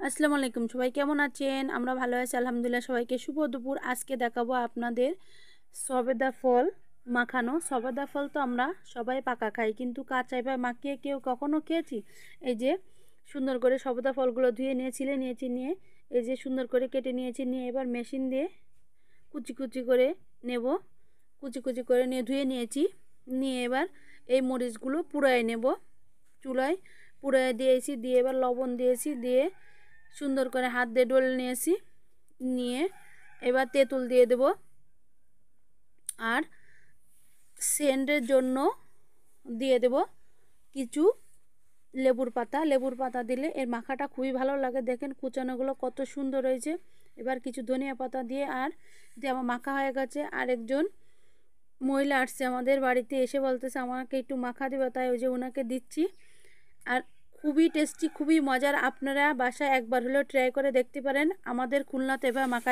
আসসালামু আলাইকুম, সবাই কেমন আছেন? আমরা ভালো আছি আলহামদুলিল্লাহ। সবাইকে শুভ দুপুর। আজকে দেখাবো আপনাদের সবেদা ফল মাখানো। সবেদা ফল তো আমরা সবাই পাকা খাই, কিন্তু কাঁচাই বা মাখিয়ে কেউ কখনো খেয়েছি? এই যে সুন্দর করে সবেদা ফলগুলো ধুয়ে নিয়েছি, নিয়ে এই যে সুন্দর করে কেটে নিয়েছি, নিয়ে এবার মেশিন দিয়ে কুচি কুচি করে নেব। কুচি কুচি করে নিয়ে ধুয়ে নিয়েছি, নিয়ে এবার এই মরিচগুলো পুড়ায় নেব। চুলায় পুড়ায় দিয়েছি, দিয়ে এবার লবণ দিয়েছি, দিয়ে সুন্দর করে হাত দিয়ে ডলে নিয়েছি, নিয়ে এবার তেঁতুল দিয়ে দেব। আর সেন্টের জন্য দিয়ে দেব কিছু লেবুর পাতা দিলে এর মাখাটা খুবই ভালো লাগে। দেখেন কুচানোগুলো কত সুন্দর হয়েছে। এবার কিছু ধনিয়া পাতা দিয়ে, আর দিয়ে আমার মাখা হয়ে গেছে। আরেকজন মহিলা আসছে আমাদের বাড়িতে, এসে বলতেছে আমাকে একটু মাখা দেবে, তাই ওই যে ওনাকে দিচ্ছি। আর খুবই টেস্টি, খুবই মজার। আপনারা বাসায় একবার হলেও ট্রাই করে দেখতে পারেন। আমাদের খুলনাতে এবার মাখা